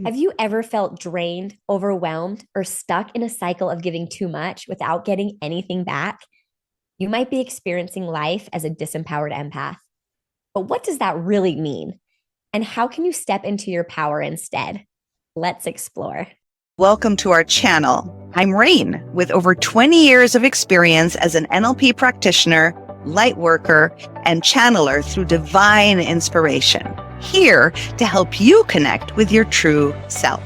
Have you ever felt drained, overwhelmed, or stuck in a cycle of giving too much without getting anything back? You might be experiencing life as a disempowered empath. But what does that really mean? And how can you step into your power instead? Let's explore. Welcome to our channel. I'm Rain, with over 20 years of experience as an NLP practitioner, lightworker, and channeler through divine inspiration. Here to help you connect with your true self.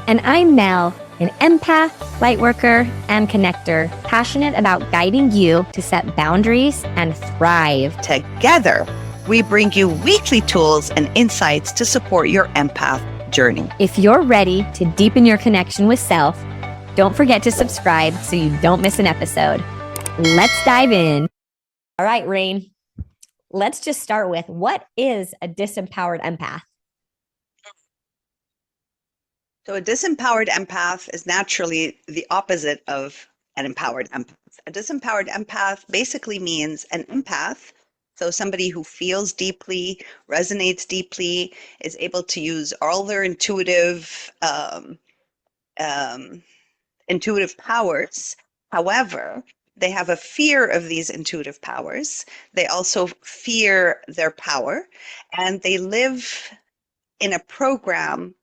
And I'm Mel, an empath, lightworker, and connector, passionate about guiding you to set boundaries and thrive. Together, we bring you weekly tools and insights to support your empath journey. If you're ready to deepen your connection with self, don't forget to subscribe so you don't miss an episode. Let's dive in. All right, Rain. Let's just start with, what is a disempowered empath? So a disempowered empath is naturally the opposite of an empowered empath. A disempowered empath basically means an empath, so somebody who feels deeply, resonates deeply, is able to use all their intuitive powers. However, they have a fear of these intuitive powers. They also fear their power, and they live in a program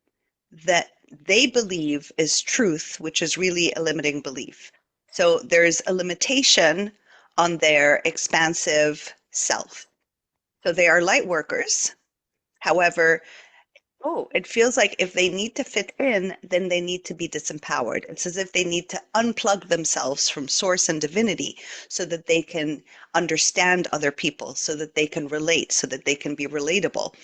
that they believe is truth, which is really a limiting belief. So there's a limitation on their expansive self. So they are light workers. However, it feels like if they need to fit in, then they need to be disempowered. It's as if they need to unplug themselves from source and divinity so that they can understand other people, so that they can relate, so that they can be relatable,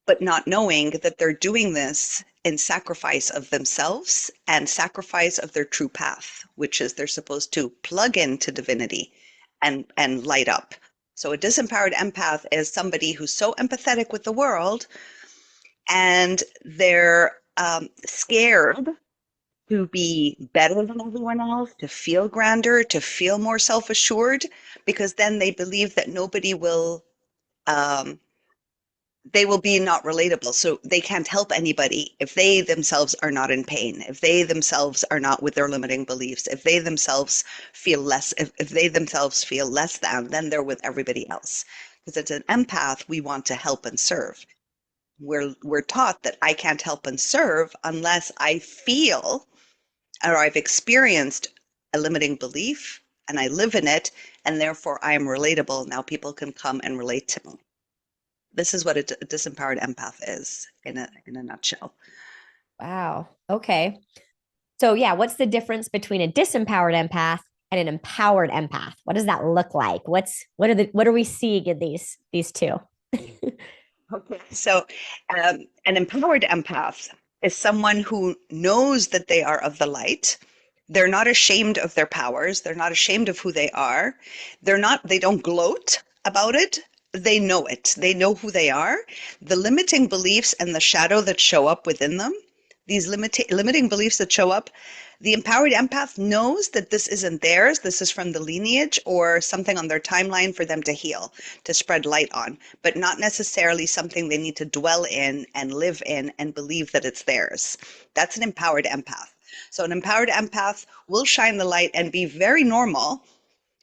but not knowing that they're doing this in sacrifice of themselves and sacrifice of their true path, which is they're supposed to plug into divinity and light up. So a disempowered empath is somebody who's so empathetic with the world, and they're scared to be better than everyone else, to feel grander, to feel more self-assured, because then they believe that nobody will they will be not relatable. So they can't help anybody if they themselves are not in pain, if they themselves are not with their limiting beliefs, if they themselves feel less, if they themselves feel less than, then they're with everybody else. Because as an empath, we want to help and serve. We're taught that I can't help and serve unless I feel or I've experienced a limiting belief and I live in it, and therefore I am relatable. Now people can come and relate to me. This is what a disempowered empath is in a nutshell. Wow. Okay. So, yeah, what's the difference between a disempowered empath and an empowered empath? What does that look like? What are we seeing in these two? Okay. So an empowered empath is someone who knows that they are of the light. They're not ashamed of their powers. They're not ashamed of who they are. They don't gloat about it. They know it. They know who they are. The limiting beliefs and the shadow that show up within them, these limiting beliefs that show up, the empowered empath knows that this isn't theirs. This is from the lineage or something on their timeline for them to heal, to spread light on, but not necessarily something they need to dwell in and live in and believe that it's theirs. That's an empowered empath. So an empowered empath will shine the light and be very normal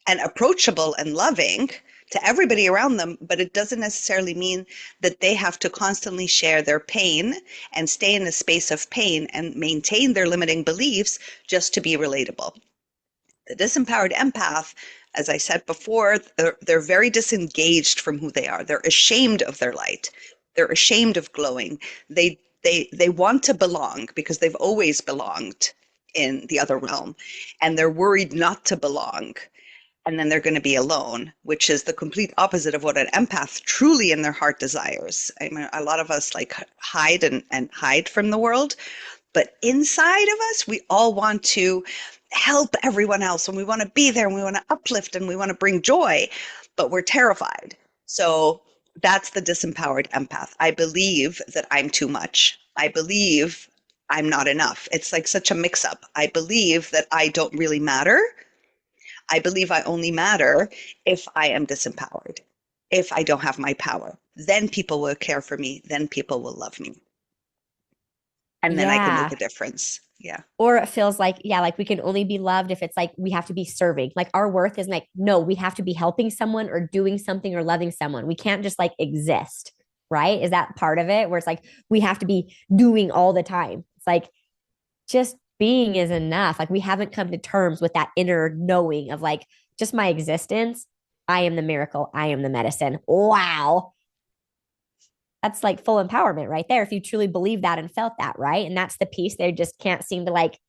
and approachable and loving to everybody around them, but it doesn't necessarily mean that they have to constantly share their pain and stay in a space of pain and maintain their limiting beliefs just to be relatable. The disempowered empath, as I said before, they're very disengaged from who they are. They're ashamed of their light. They're ashamed of glowing. They want to belong because they've always belonged in the other realm, and they're worried not to belong, and then they're going to be alone, which is the complete opposite of what an empath truly in their heart desires. I mean, a lot of us like hide and hide from the world, but inside of us, we all want to help everyone else, and we want to be there, and we want to uplift, and we want to bring joy, but we're terrified. So that's the disempowered empath. I believe that I'm too much. I believe I'm not enough. It's like such a mix-up. I believe that I don't really matter. I believe I only matter if I am disempowered, if I don't have my power. Then people will care for me. Then people will love me. and then I can make Yeah. a difference. Yeah. Or it feels like, yeah, like we can only be loved if it's like we have to be serving. Like our worth is like, no, we have to be helping someone or doing something or loving someone. We can't just like exist. Right. Is that part of it where it's like we have to be doing all the time? It's like just being is enough. Like we haven't come to terms with that inner knowing of like just my existence. I am the miracle. I am the medicine. Wow. That's like full empowerment right there. If you truly believe that and felt that, right? And that's the piece they just can't seem to like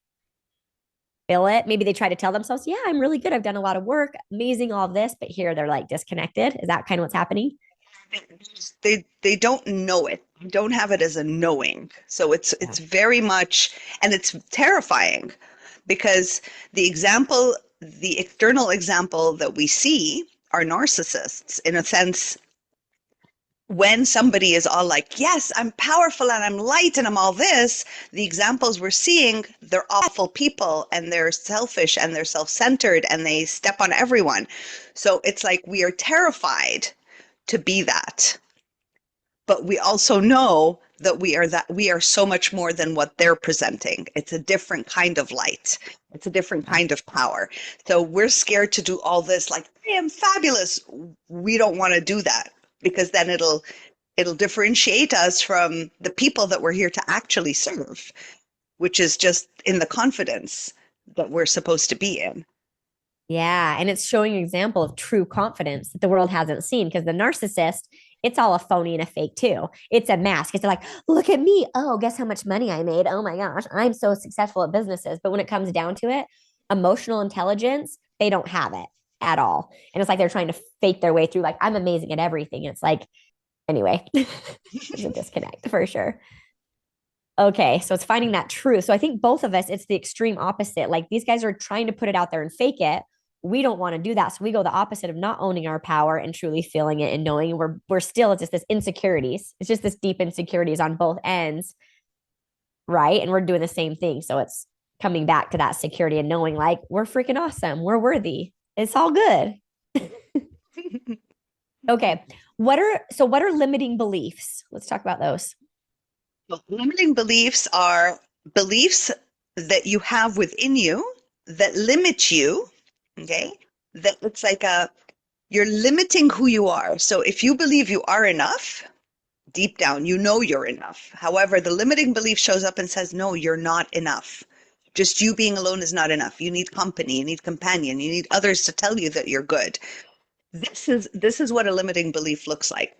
feel it. Maybe they try to tell themselves, yeah, I'm really good. I've done a lot of work, amazing, all of this. But here they're like disconnected. Is that kind of what's happening? They don't know it. They don't have it as a knowing. So Yeah. it's very much, and it's terrifying because the external example that we see are narcissists in a sense. When somebody is all like, yes, I'm powerful and I'm light and I'm all this, the examples we're seeing, they're awful people and they're selfish and they're self-centered and they step on everyone. So it's like we are terrified to be that. But we also know that we are so much more than what they're presenting. It's a different kind of light. It's a different Yeah. kind of power. So we're scared to do all this like, I am fabulous. We don't want to do that because then it'll differentiate us from the people that we're here to actually serve, which is just in the confidence that we're supposed to be in. Yeah. And it's showing an example of true confidence that the world hasn't seen because the narcissist, it's all a phony and a fake too. It's a mask. It's like, look at me. Oh, guess how much money I made. Oh my gosh, I'm so successful at businesses. But when it comes down to it, emotional intelligence, they don't have it at all. And it's like they're trying to fake their way through, like, I'm amazing at everything. It's like, anyway, there's a disconnect for sure. Okay, so it's finding that truth. So I think both of us, it's the extreme opposite. Like these guys are trying to put it out there and fake it. We don't want to do that. So we go the opposite of not owning our power and truly feeling it and knowing we're still, it's just this insecurities. It's just this deep insecurities on both ends, right? And we're doing the same thing. So it's coming back to that security and knowing like we're freaking awesome. We're worthy. It's all good. Okay. What are limiting beliefs? Let's talk about those. Well, limiting beliefs are beliefs that you have within you that limit you. Okay. That it's like you're limiting who you are. So if you believe you are enough, deep down, you know you're enough. However, the limiting belief shows up and says, no, you're not enough. Just you being alone is not enough. You need company, you need companion, you need others to tell you that you're good. This is what a limiting belief looks like.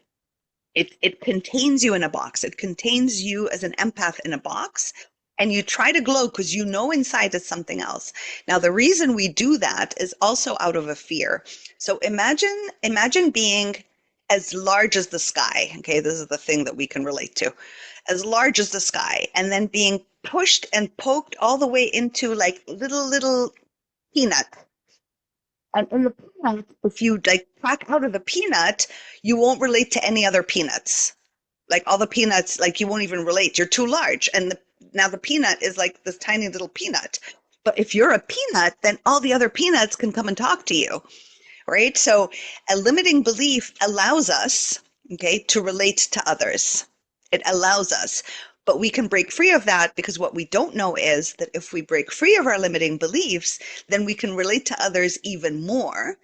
It contains you in a box. It contains you as an empath in a box. And you try to glow because you know inside it's something else. Now, the reason we do that is also out of a fear. So imagine being as large as the sky. Okay, this is the thing that we can relate to. As large as the sky, and then being pushed and poked all the way into like little peanut. And in the peanut, if you like crack out of the peanut, you won't relate to any other peanuts. Like all the peanuts, like you won't even relate. You're too large. And now the peanut is like this tiny little peanut. But if you're a peanut, then all the other peanuts can come and talk to you, right? So a limiting belief allows us, okay, to relate to others. It allows us. But we can break free of that because what we don't know is that if we break free of our limiting beliefs, then we can relate to others even more,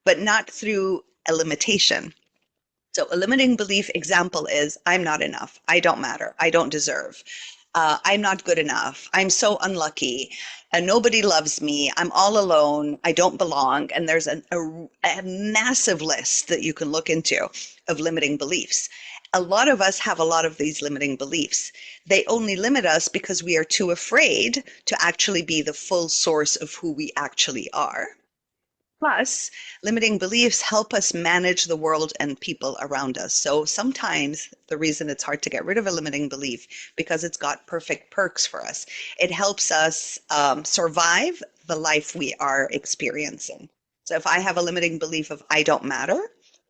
but not through a limitation. So a limiting belief example is I'm not enough. I don't matter. I don't deserve. I'm not good enough. I'm so unlucky. And nobody loves me. I'm all alone. I don't belong. And there's a massive list that you can look into of limiting beliefs. A lot of us have a lot of these limiting beliefs. They only limit us because we are too afraid to actually be the full source of who we actually are. Plus, limiting beliefs help us manage the world and people around us. So sometimes the reason it's hard to get rid of a limiting belief because it's got perfect perks for us. It helps us survive the life we are experiencing. So if I have a limiting belief of I don't matter,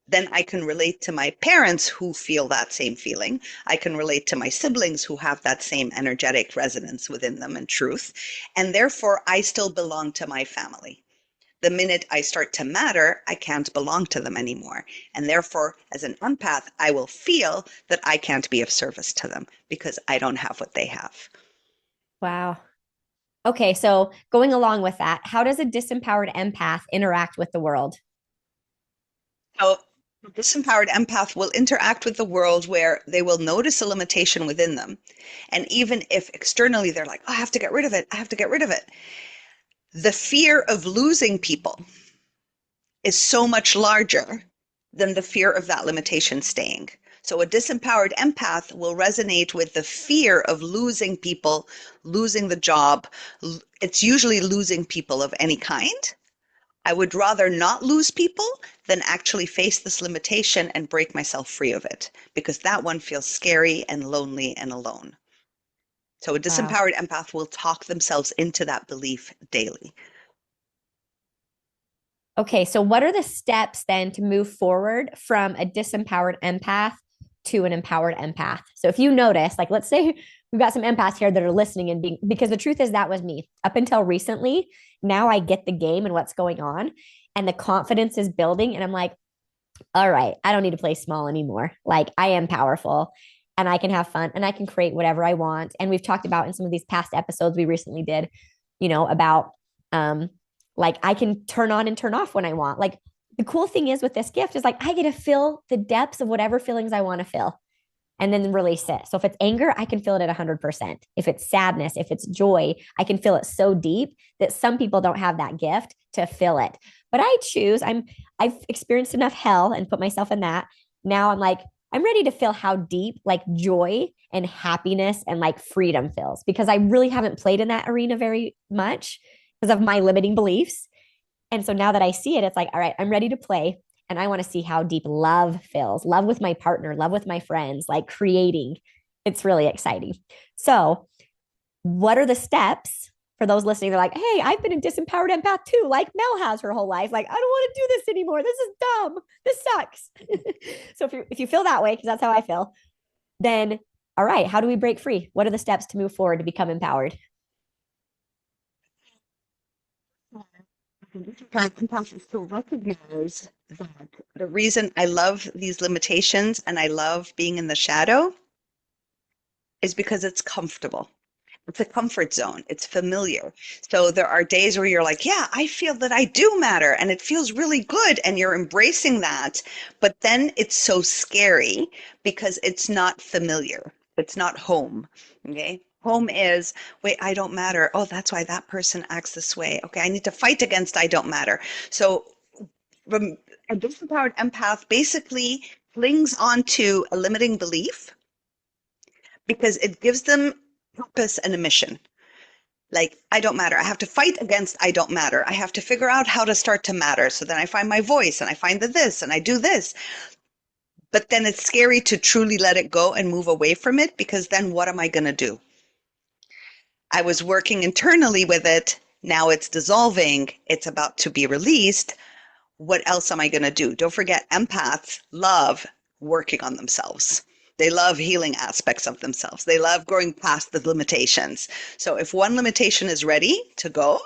then I can relate to my parents who feel that same feeling. I can relate to my siblings who have that same energetic resonance within them and truth. And therefore, I still belong to my family. The minute I start to matter, I can't belong to them anymore. And therefore, as an empath, I will feel that I can't be of service to them because I don't have what they have. Wow. Okay, so going along with that, how does a disempowered empath interact with the world? So, a disempowered empath will interact with the world where they will notice a limitation within them. And even if externally they're like, oh, I have to get rid of it, I have to get rid of it, the fear of losing people is so much larger than the fear of that limitation staying. So a disempowered empath will resonate with the fear of losing people, losing the job. It's usually losing people of any kind. I would rather not lose people than actually face this limitation and break myself free of it, because that one feels scary and lonely and alone. So a Wow. disempowered empath will talk themselves into that belief daily. Okay, so what are the steps then to move forward from a disempowered empath to an empowered empath? So if you notice, like let's say we've got some empaths here that are listening and being, because the truth is that was me up until recently. Now I get the game and what's going on, and the confidence is building. And I'm like, all right, I don't need to play small anymore. Like I am powerful and I can have fun and I can create whatever I want. And we've talked about in some of these past episodes we recently did, about um like I can turn on and turn off when I want. Like the cool thing is with this gift is like I get to feel the depths of whatever feelings I want to feel and then release it. So if it's anger, I can feel it at 100%. If it's sadness, if it's joy, I can feel it so deep that some people don't have that gift to feel it. But I choose, I've experienced enough hell and put myself in that. Now I'm like, I'm ready to feel how deep like joy and happiness and like freedom feels because I really haven't played in that arena very much because of my limiting beliefs. And so now that I see it, it's like, all right, I'm ready to play. And I want to see how deep love feels, love with my partner, love with my friends, like creating. It's really exciting. So, what are the steps for those listening? They're like, hey, I've been a disempowered empath too, like Mel has her whole life. Like, I don't want to do this anymore. This is dumb. This sucks. So, if you feel that way, because that's how I feel, then all right, how do we break free? What are the steps to move forward to become empowered? Empath is to recognize that the reason I love these limitations and I love being in the shadow is because it's comfortable. It's a comfort zone. It's familiar. So there are days where you're like, yeah, I feel that I do matter and it feels really good. And you're embracing that. But then it's so scary because it's not familiar. It's not home. Okay. Home is, wait, I don't matter. Oh, that's why that person acts this way. Okay. I need to fight against I don't matter. So a disempowered empath basically clings onto a limiting belief because it gives them purpose and a mission. Like, I don't matter. I have to fight against I don't matter. I have to figure out how to start to matter. So then I find my voice and I find the this and I do this. But then it's scary to truly let it go and move away from it because then what am I going to do? I was working internally with it. Now it's dissolving. It's about to be released. What else am I going to do? Don't forget, empaths love working on themselves. They love healing aspects of themselves. They love growing past the limitations. So if one limitation is ready to go,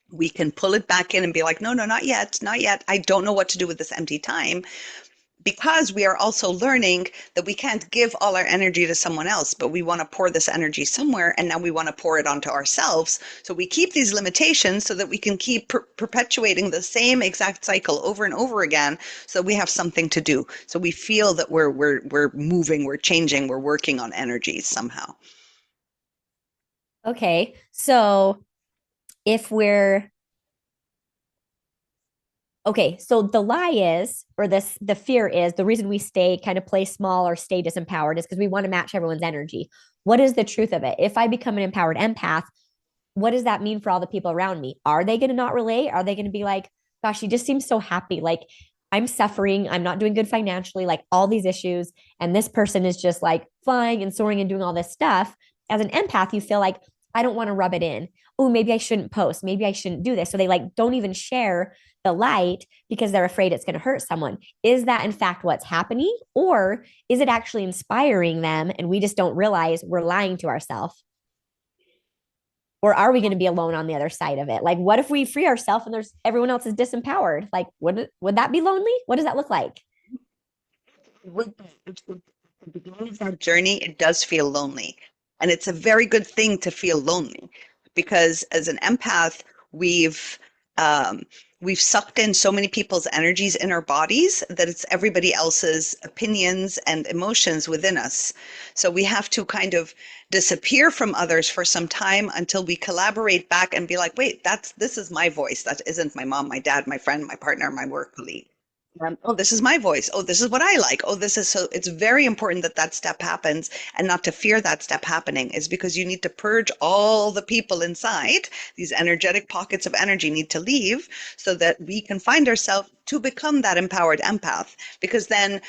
we can pull it back in and be like, no, no, not yet, not yet. I don't know what to do with this empty time. Because we are also learning that we can't give all our energy to someone else, but we want to pour this energy somewhere, and now we want to pour it onto ourselves. So we keep these limitations so that we can keep perpetuating the same exact cycle over and over again, so we have something to do. So we feel that we're moving, we're changing, we're working on energies somehow. Okay. So, if we're okay, so the lie is, or this, the fear is, the reason we stay kind of play small or stay disempowered is because we want to match everyone's energy. What is the truth of it? If I become an empowered empath, what does that mean for all the people around me? Are they going to not relate? Are they going to be like, gosh, she just seems so happy. Like I'm suffering. I'm not doing good financially, like all these issues. And this person is just like flying and soaring and doing all this stuff. As an empath, you feel like, I don't want to rub it in. Oh, maybe I shouldn't post. Maybe I shouldn't do this. So they like don't even share the light because they're afraid it's going to hurt someone. Is that in fact what's happening? Or is it actually inspiring them and we just don't realize we're lying to ourselves? Or are we going to be alone on the other side of it? Like, what if we free ourselves and there's everyone else is disempowered? Like, would that be lonely? What does that look like? At the beginning of that journey, it does feel lonely. And it's a very good thing to feel lonely because as an empath, we've um, we've sucked in so many people's energies in our bodies that it's everybody else's opinions and emotions within us. So we have to kind of disappear from others for some time until we collaborate back and be like, wait, this is my voice. That isn't my mom, my dad, my friend, my partner, my work colleague. Oh, this is my voice. Oh, this is what I like. Oh, this is so. It's very important that that step happens and not to fear that step happening is because you need to purge all the people inside. These energetic pockets of energy need to leave so that we can find ourselves to become that empowered empath. Because then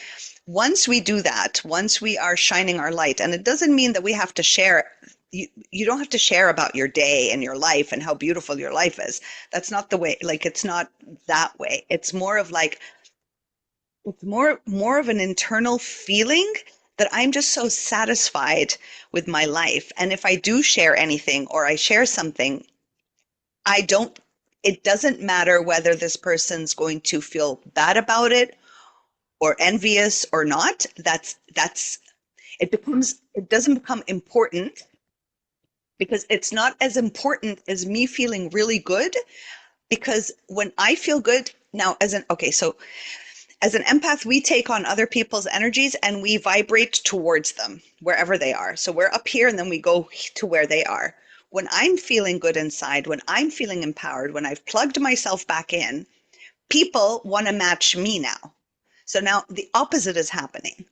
once we do that, once we are shining our light, and it doesn't mean that we have to share. You don't have to share about your day and your life and how beautiful your life is. That's not the way, like, it's not that way. It's more of like, it's more of an internal feeling that I'm just so satisfied with my life. And if I do share anything or I share something, I don't, it doesn't matter whether this person's going to feel bad about it or envious or not. It doesn't become important because it's not as important as me feeling really good. Because when I feel good, now as an empath, we take on other people's energies and we vibrate towards them wherever they are. So we're up here and then we go to where they are. When I'm feeling good inside, when I'm feeling empowered, when I've plugged myself back in, people want to match me now. So now the opposite is happening.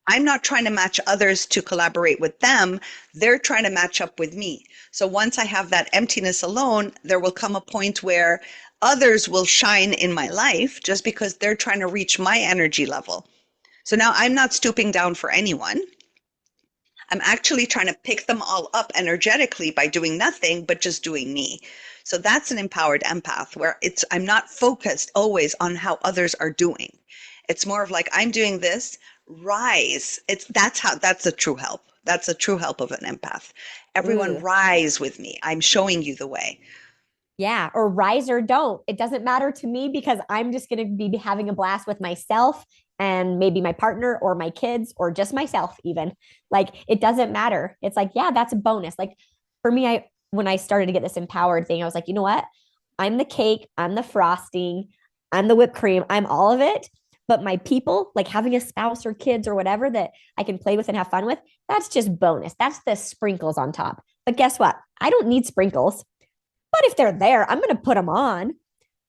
I'm not trying to match others to collaborate with them. They're trying to match up with me. So once I have that emptiness alone, there will come a point where others will shine in my life just because they're trying to reach my energy level. So now I'm not stooping down for anyone. I'm actually trying to pick them all up energetically by doing nothing, but just doing me. So that's an empowered empath where I'm not focused always on how others are doing. It's more of like, I'm doing this, rise. That's a true help. That's a true help of an empath. Everyone Ooh, rise with me. I'm showing you the way. yeah. Or rise or don't. It doesn't matter to me because I'm just going to be having a blast with myself and maybe my partner or my kids or just myself, even. Like, it doesn't matter. It's like, yeah, that's a bonus. Like, for me, when I started to get this empowered thing, I was like, you know what? I'm the cake, I'm the frosting, I'm the whipped cream, I'm all of it. But my people, like having a spouse or kids or whatever that I can play with and have fun with, that's just bonus. That's the sprinkles on top. But guess what? I don't need sprinkles. But if they're there, I'm going to put them on.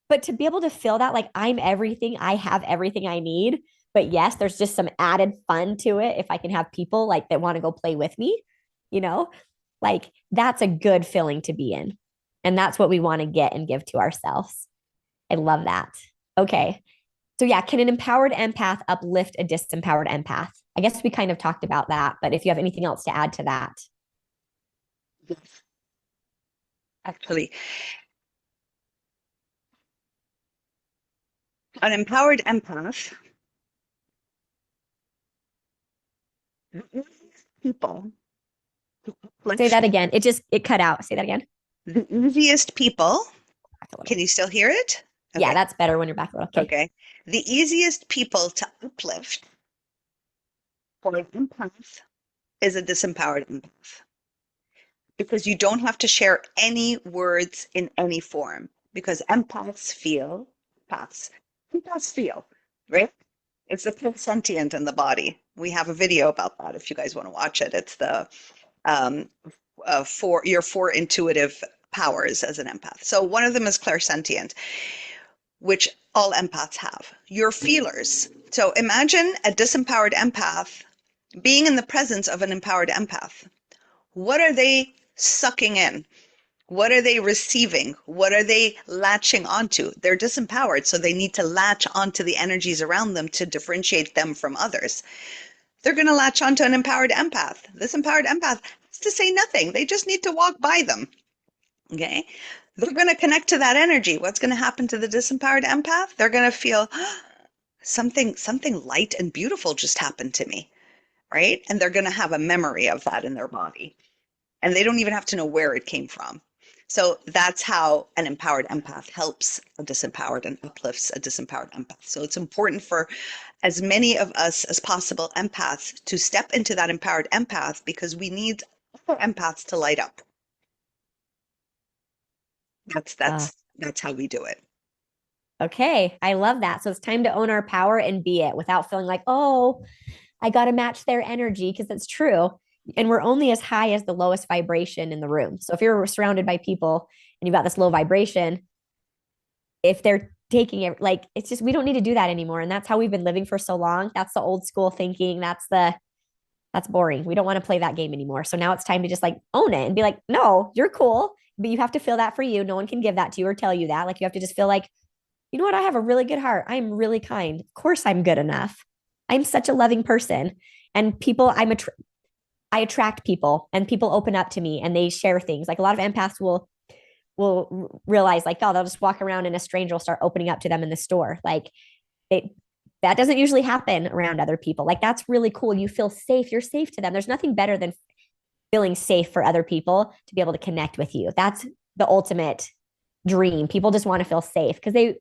But to be able to feel that, like, I'm everything, I have everything I need. But yes, there's just some added fun to it if I can have people like that want to go play with me, you know, like that's a good feeling to be in. And that's what we want to get and give to ourselves. I love that. Okay. So, yeah, can an empowered empath uplift a disempowered empath? I guess we kind of talked about that, but if you have anything else to add to that. Yes, actually, an empowered empath, people to Say that uplift, again. It cut out. Say that again. the easiest people. Back a little. Can you still hear it? Yeah, Okay. that's better when you're back a little. Okay. Okay. The easiest people to uplift for an empath is a disempowered empath because you don't have to share any words in any form because empaths, empaths feel, right? It's the feel sentient in the body. We have a video about that if you guys want to watch it. It's the um, four intuitive powers as an empath. So one of them is clairsentient, which all empaths have. Your feelers. So imagine a disempowered empath being in the presence of an empowered empath. What are they sucking in? What are they receiving? What are they latching onto? They're disempowered, so they need to latch onto the energies around them to differentiate them from others. They're going to latch onto an empowered empath. This empowered empath has to say nothing. They just need to walk by them. Okay. They're going to connect to that energy. What's going to happen to the disempowered empath? They're going to feel something light and beautiful just happened to me, right? And they're going to have a memory of that in their body. And they don't even have to know where it came from. So that's how an empowered empath helps a disempowered and uplifts a disempowered empath. So it's important for as many of us as possible empaths to step into that empowered empath because we need for empaths to light up. That's Uh, that's that's how we do it. okay. I love that. So it's time to own our power and be it without feeling like, oh, I got to match their energy because that's true. And we're only as high as the lowest vibration in the room. So if you're surrounded by people and you've got this low vibration, if they're taking it, like, it's just, we don't need to do that anymore. And that's how we've been living for so long. That's the old school thinking. That's boring. We don't want to play that game anymore. So now it's time to just like own it and be like, no, you're cool, but you have to feel that for you. No one can give that to you or tell you that. Like, you have to just feel like, you know what? I have a really good heart. I'm really kind. Of course, I'm good enough. I'm such a loving person. And people, I attract people and people open up to me and they share things. Like a lot of empaths will realize like, oh, they'll just walk around and a stranger will start opening up to them in the store. Like it, that doesn't usually happen around other people. Like that's really cool. You feel safe. You're safe to them. There's nothing better than feeling safe for other people to be able to connect with you. That's the ultimate dream. People just want to feel safe because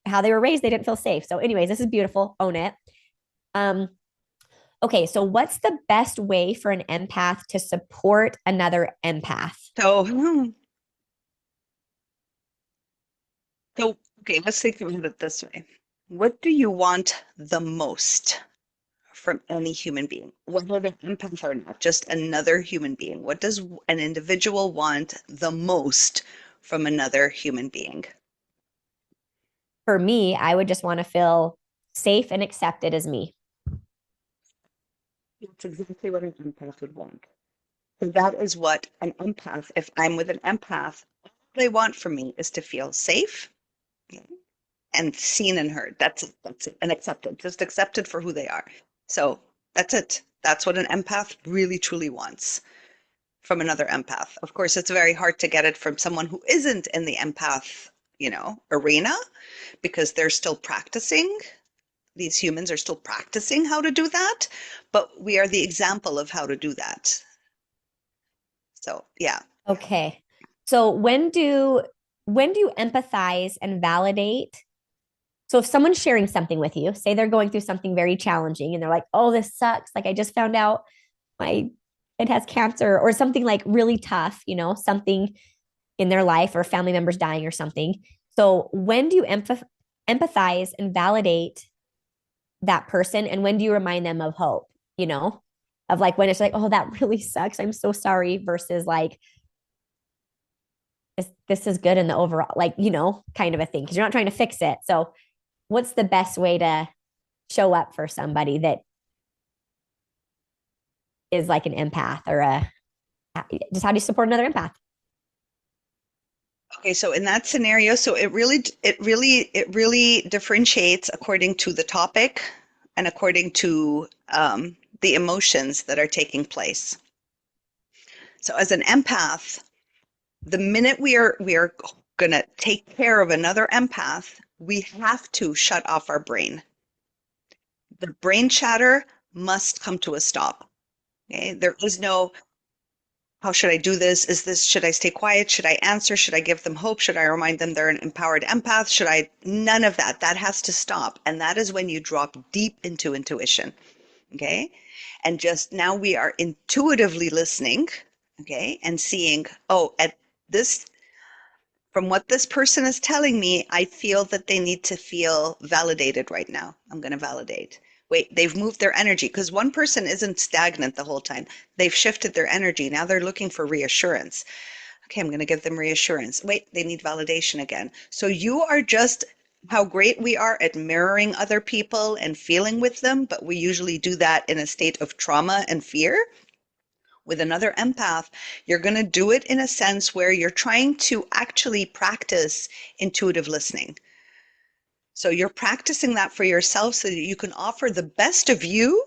how they were raised, they didn't feel safe. So, anyways, this is beautiful. Own it. Um, okay, so what's the best way for an empath to support another empath? So, okay, let's think about it this way. What do you want the most from any human being, whether they're empath or not, just another human being? What does an individual want the most from another human being? For me, I would just want to feel safe and accepted as me. That's exactly what an empath would want. So that is what an empath, if I'm with an empath, all they want from me is to feel safe and seen and heard. That's it. And accepted, just accepted for who they are. So that's it. That's what an empath really truly wants from another empath. Of course, it's very hard to get it from someone who isn't in the empath, arena because they're still practicing. These humans are still practicing how to do that, but we are the example of how to do that. So, yeah. Okay. So when do you empathize and validate? So if someone's sharing something with you, say they're going through something very challenging and they're like, "Oh, this sucks. Like I just found out my it has cancer," or something like really tough, something in their life or family members dying or something. So when do you empathize and validate that person, and when do you remind them of hope, of like when it's like, "Oh, that really sucks. I'm so sorry," versus like, this is good in the overall, like, kind of a thing, because you're not trying to fix it. So what's the best way to show up for somebody that is like an empath or just how do you support another empath? Okay, so in that scenario, so it really differentiates according to the topic and according to the emotions that are taking place. So as an empath, the minute we are going to take care of another empath, we have to shut off our brain. The brain chatter must come to a stop. Okay, there is no how should I do this? Should I stay quiet? Should I answer? Should I give them hope? Should I remind them they're an empowered empath? None of that. That has to stop. And that is when you drop deep into intuition. Okay. And just now we are intuitively listening. Okay. And seeing, oh, at this, from what this person is telling me, I feel that they need to feel validated right now. I'm going to validate. Wait, they've moved their energy because one person isn't stagnant the whole time. They've shifted their energy. Now they're looking for reassurance. Okay, I'm going to give them reassurance. Wait, they need validation again. So you are just how great we are at mirroring other people and feeling with them, but we usually do that in a state of trauma and fear. With another empath, you're going to do it in a sense where you're trying to actually practice intuitive listening. So you're practicing that for yourself so that you can offer the best of you,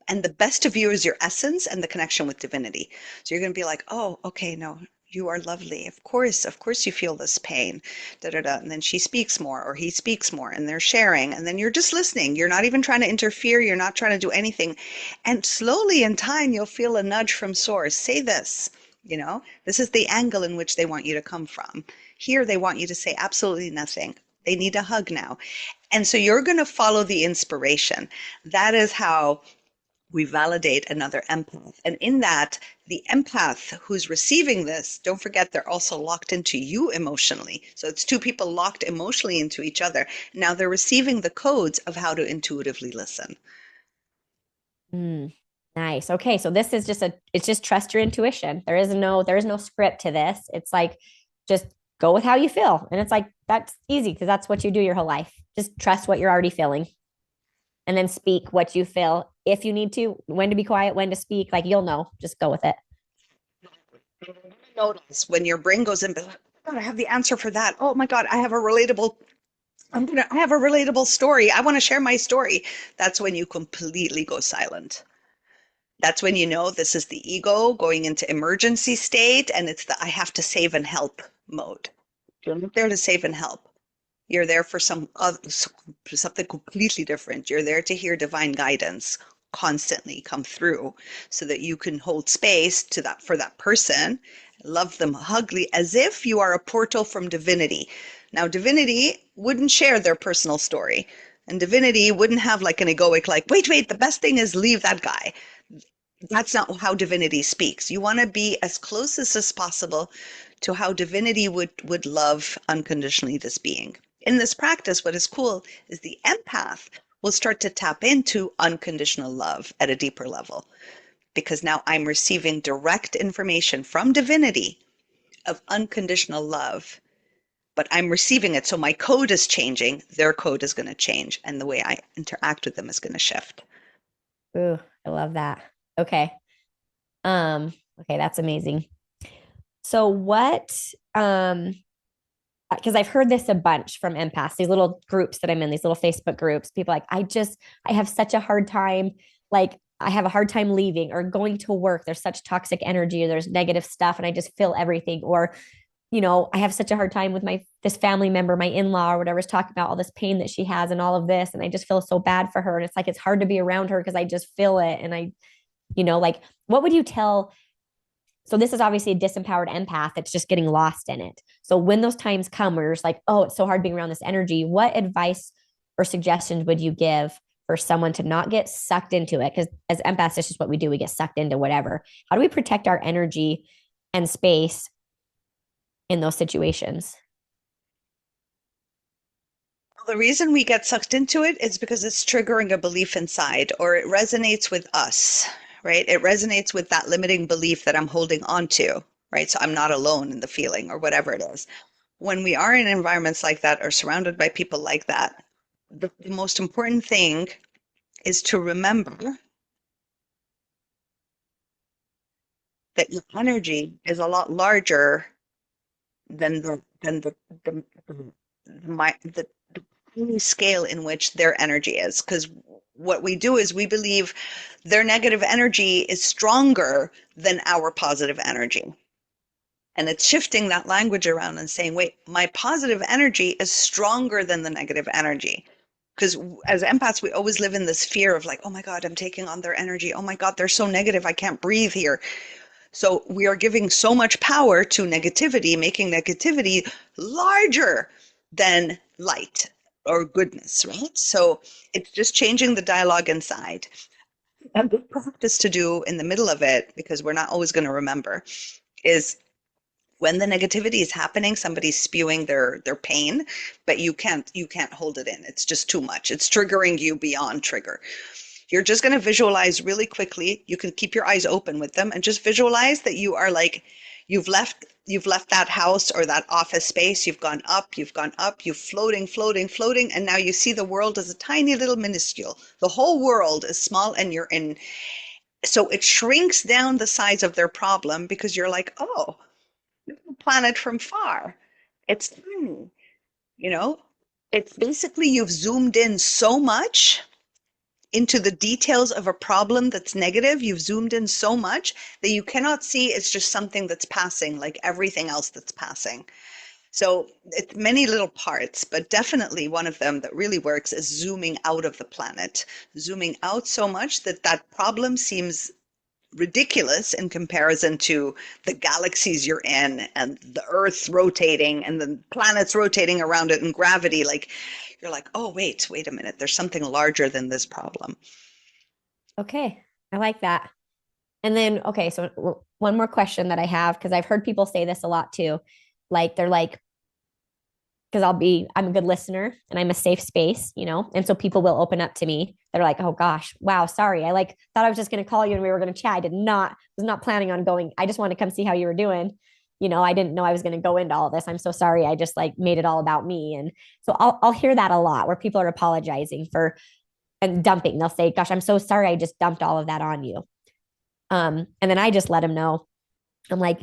and the best of you is your essence and the connection with divinity. So you're going to be like, oh, okay, no, you are lovely. Of course you feel this pain. Da da da. And then she speaks more or he speaks more and they're sharing. And then you're just listening. You're not even trying to interfere. You're not trying to do anything. And slowly in time, you'll feel a nudge from source. Say this, this is the angle in which they want you to come from. Here, they want you to say absolutely nothing. They need a hug now. And so you're going to follow the inspiration. That is how We validate another empath. And in that, the empath who's receiving this, don't forget they're also locked into you emotionally. So it's two people locked emotionally into each other. Now they're receiving the codes of how to intuitively listen. Mm, nice. Okay, so this is just it's just trust your intuition. There is no script to this. It's like just go with how you feel. And it's like that's easy because that's what you do your whole life. Just trust what you're already feeling and then speak what you feel. If you need to, when to be quiet, when to speak, like you'll know. Just go with it. Notice when your brain goes in, oh God, I have the answer for that. Oh my God, I have a relatable story. I want to share my story. That's when you completely go silent. That's when you know this is the ego going into emergency state and it's the I have to save and help mode. You're not there to save and help. You're there for something completely different. You're there to hear divine guidance constantly come through so that you can hold space to that for that person, love them hugly as if you are a portal from divinity. Now, divinity wouldn't share their personal story. And divinity wouldn't have like an egoic, like, wait, the best thing is leave that guy. That's not how divinity speaks. You want to be as close as possible to how divinity would love unconditionally this being. In this practice, what is cool is the empath will start to tap into unconditional love at a deeper level because now I'm receiving direct information from divinity of unconditional love, but I'm receiving it. So my code is changing, their code is going to change, and the way I interact with them is going to shift. Ooh, I love that. Okay. Okay, that's amazing. So what because I've heard this a bunch from empaths, these little groups that I'm in, these little Facebook groups. People like, I have such a hard time. Like, I have a hard time leaving or going to work. There's such toxic energy or there's negative stuff, and I just feel everything. Or, I have such a hard time with this family member, my in-law or whatever, is talking about all this pain that she has and all of this. And I just feel so bad for her. And it's like, it's hard to be around her because I just feel it. And like, what would you tell so this is obviously a disempowered empath that's just getting lost in it. So when those times come where it's like, oh, it's so hard being around this energy, what advice or suggestions would you give for someone to not get sucked into it? Because as empaths, that's just what we do. We get sucked into whatever. How do we protect our energy and space in those situations? The reason we get sucked into it is because it's triggering a belief inside or it resonates with us, right? It resonates with that limiting belief that I'm holding on to, right? So I'm not alone in the feeling or whatever it is. When we are in environments like that or surrounded by people like that, the most important thing is to remember that your energy is a lot larger than the tiny scale in which their energy is. Because what we do is we believe their negative energy is stronger than our positive energy. And it's shifting that language around and saying, wait, my positive energy is stronger than the negative energy. Because as empaths, we always live in this fear of like, oh my God, I'm taking on their energy. Oh my God, they're so negative. I can't breathe here. So we are giving so much power to negativity, making negativity larger than light or goodness, right? So it's just changing the dialogue inside. A good practice to do in the middle of it, because we're not always going to remember, is when the negativity is happening, somebody's spewing their pain, but you can't hold it in. It's just too much. It's triggering you beyond trigger. You're just going to visualize really quickly. You can keep your eyes open with them and just visualize that you are like you've left that house or that office space. You've gone up, you're floating, and now you see the world as a tiny little minuscule. The whole world is small and you're in. So it shrinks down the size of their problem because you're like, oh, planet from far. It's tiny, you know? It's basically you've zoomed in so much into the details of a problem that's negative. You've zoomed in so much that you cannot see it's just something that's passing like everything else that's passing. So it's many little parts, but definitely one of them that really works is zooming out of the planet, zooming out so much that that problem seems ridiculous in comparison to the galaxies you're in and the Earth rotating and the planets rotating around it and gravity. Like you're like, oh, wait a minute. There's something larger than this problem. Okay. I like that. And then, okay, so one more question that I have, because I've heard people say this a lot too. Like, they're like, because I'm a good listener and I'm a safe space, you know? And so people will open up to me. They're like, oh gosh, wow, sorry. I like thought I was just going to call you and we were going to chat. Was not planning on going. I just wanted to come see how you were doing. You know, I didn't know I was going to go into all this. I'm so sorry. I just like made it all about me. And so I'll hear that a lot where people are apologizing for and dumping. They'll say, gosh, I'm so sorry. I just dumped all of that on you. And then I just let them know. I'm like,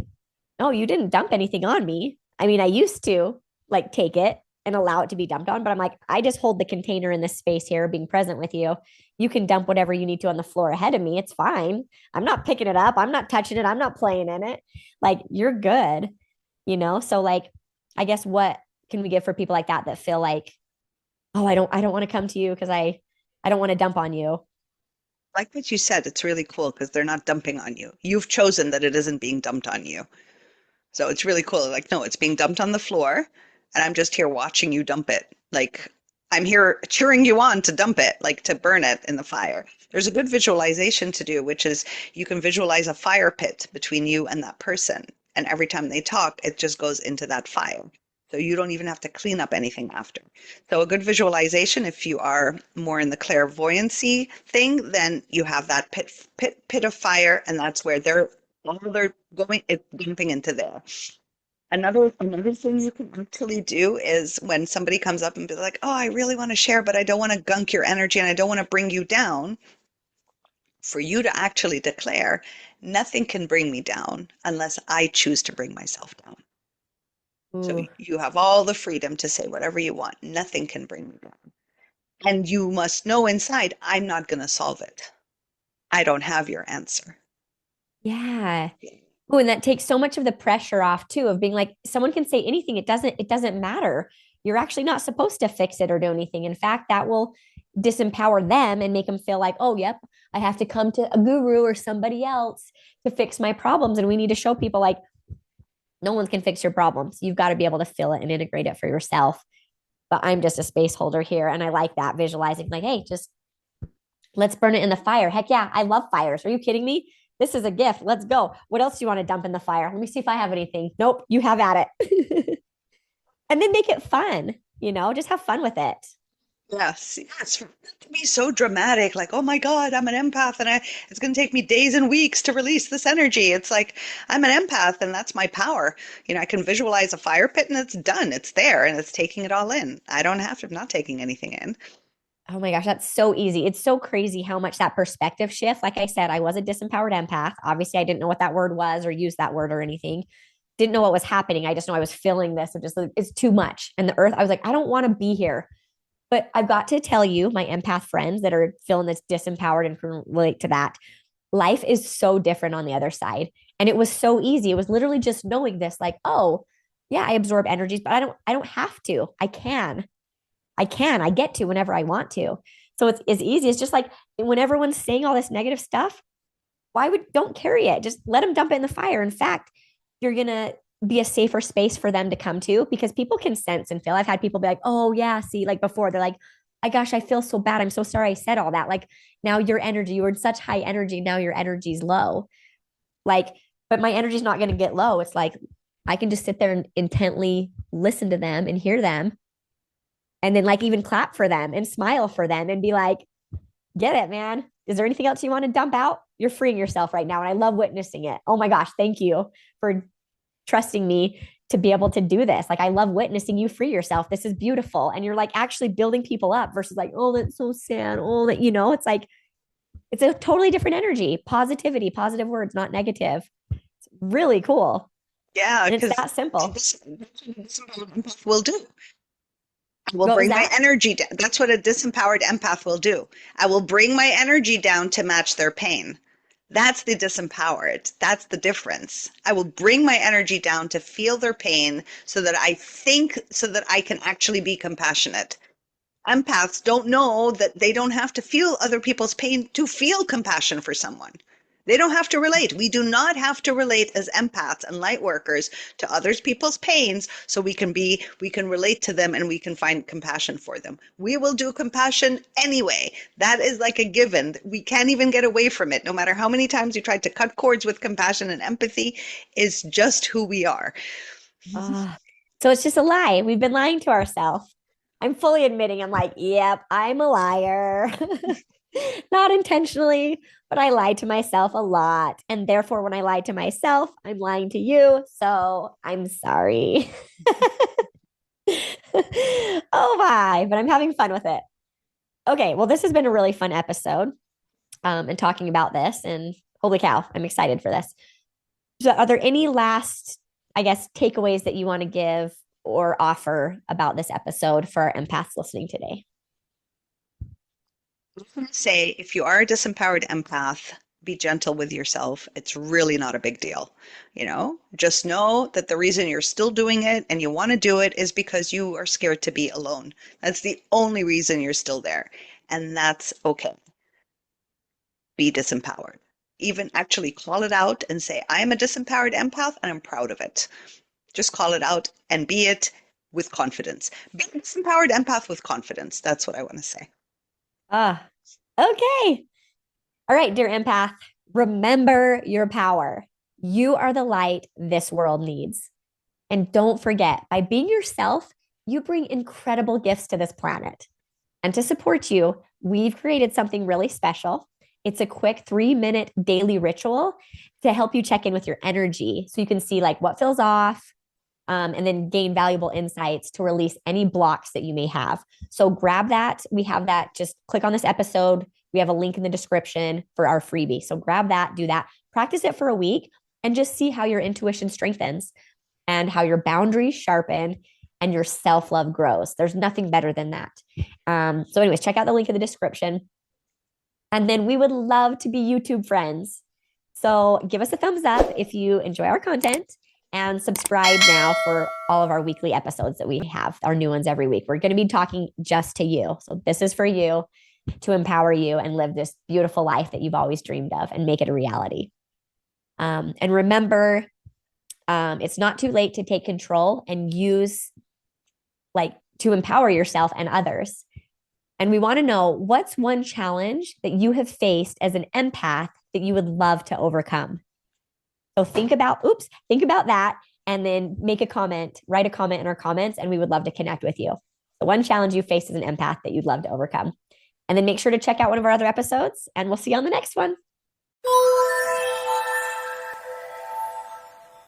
no, you didn't dump anything on me. I mean, I used to like take it and allow it to be dumped on, but I'm like, I just hold the container in this space here, being present with you. You can dump whatever you need to on the floor ahead of me. It's fine. I'm not picking it up. I'm not touching it. I'm not playing in it. Like, you're good, you know? So, like, I guess what can we give for people like that feel like, oh, I don't want to come to you because I don't want to dump on you. Like what you said, it's really cool because they're not dumping on you. You've chosen that it isn't being dumped on you. So it's really cool. Like, no, it's being dumped on the floor, and I'm just here watching you dump it. Like, I'm here cheering you on to dump it, like to burn it in the fire. There's a good visualization to do, which is you can visualize a fire pit between you and that person. And every time they talk, it just goes into that fire. So you don't even have to clean up anything after. So a good visualization, if you are more in the clairvoyancy thing, then you have that pit of fire, and that's where they're going it's dumping into there. Another thing you can actually do is when somebody comes up and be like, "Oh, I really want to share, but I don't want to gunk your energy and I don't want to bring you down," for you to actually declare, "Nothing can bring me down unless I choose to bring myself down." So Ooh, you have all the freedom to say whatever you want. Nothing can bring me down. And you must know inside, I'm not going to solve it. I don't have your answer. yeah. Oh, and that takes so much of the pressure off too of being like someone can say anything. It doesn't matter. You're actually not supposed to fix it or do anything. In fact, that will disempower them and make them feel like, oh, yep, I have to come to a guru or somebody else to fix my problems. And we need to show people like no one can fix your problems. You've got to be able to feel it and integrate it for yourself. But I'm just a space holder here. And I like that visualizing, like, hey, just let's burn it in the fire. Heck yeah, I love fires. Are you kidding me? This is a gift. Let's go. What else do you want to dump in the fire? Let me see if I have anything. Nope, you have at it. And then make it fun, just have fun with it. Yes, yes, for it to be so dramatic, like, oh my God, I'm an empath and it's going to take me days and weeks to release this energy. It's like, I'm an empath and that's my power. I can visualize a fire pit and it's done. It's there and it's taking it all in. I don't have to, I'm not taking anything in. Oh my gosh, that's so easy. It's so crazy how much that perspective shift. Like I said, I was a disempowered empath. Obviously, I didn't know what that word was or use that word or anything. Didn't know what was happening. I just know I was feeling this of just like, it's too much. And the earth, I was like, I don't want to be here. But I've got to tell you, my empath friends that are feeling this disempowered and can relate to that, life is so different on the other side. And it was so easy. It was literally just knowing this, like, oh, yeah, I absorb energies, but I don't have to. I get to whenever I want to. So it's as easy as just like when everyone's saying all this negative stuff, don't carry it. Just let them dump it in the fire. In fact, you're going to be a safer space for them to come to because people can sense and feel. I've had people be like, oh, yeah, see, like before, they're like, I gosh, I feel so bad. I'm so sorry I said all that. Like now your energy, you were in such high energy. Now your energy's low. Like, but my energy's not going to get low. It's like I can just sit there and intently listen to them and hear them and then like even clap for them and smile for them and be like, get it, man. Is there anything else you want to dump out? You're freeing yourself right now. And I love witnessing it. Oh my gosh, thank you for trusting me to be able to do this. Like, I love witnessing you free yourself. This is beautiful. And you're like actually building people up versus like, oh, that's so sad. Oh, it's like, it's a totally different energy, positivity, positive words, not negative. It's really cool. Yeah, And it's because that simple. this empath will do. I will What was bring my that? energy down. That's what a disempowered empath will do. I will bring my energy down to match their pain. That's the disempowered. That's the difference. I will bring my energy down to feel their pain so that I can actually be compassionate. Empaths don't know that they don't have to feel other people's pain to feel compassion for someone. They don't have to relate. We do not have to relate as empaths and light workers to others people's pains so we can relate to them and we can find compassion for them. We will do compassion anyway. That is like a given. We can't even get away from it. No matter how many times you try to cut cords with compassion and empathy, is just who we are. Ah, so it's just a lie. We've been lying to ourselves. I'm fully admitting, I'm like, yep, I'm a liar. Not intentionally, but I lied to myself a lot. And therefore, when I lied to myself, I'm lying to you. So I'm sorry. Oh my, but I'm having fun with it. Okay, well, this has been a really fun episode and talking about this. And holy cow, I'm excited for this. So, are there any last, I guess, takeaways that you want to give or offer about this episode for our empaths listening today? Say if you are a disempowered empath, be gentle with yourself. It's really not a big deal. Just know that the reason you're still doing it and you want to do it is because you are scared to be alone. That's the only reason you're still there. And that's okay. Be disempowered. Even actually call it out and say, I am a disempowered empath and I'm proud of it. Just call it out and be it with confidence. Be a disempowered empath with confidence. That's what I want to say. Ah, okay. All right, dear empath, remember your power. You are the light this world needs. And don't forget, by being yourself, you bring incredible gifts to this planet. And to support you, we've created something really special. It's a quick 3-minute daily ritual to help you check in with your energy so you can see like what feels off, and then gain valuable insights to release any blocks that you may have. So grab that. We have that. Just click on this episode. We have a link in the description for our freebie. So grab that, do that, practice it for a week, and just see how your intuition strengthens and how your boundaries sharpen and your self love grows. There's nothing better than that. So, anyways, check out the link in the description. And then we would love to be YouTube friends. So, give us a thumbs up if you enjoy our content and subscribe now for all of our weekly episodes that we have, our new ones every week. We're going to be talking just to you. So, this is for you to empower you and live this beautiful life that you've always dreamed of and make it a reality. And remember, it's not too late to take control and use like to empower yourself and others. And we want to know what's one challenge that you have faced as an empath that you would love to overcome. So think about that and then make a comment, write a comment in our comments, and we would love to connect with you. The one challenge you faced as an empath that you'd love to overcome. And then make sure to check out one of our other episodes, and we'll see you on the next one.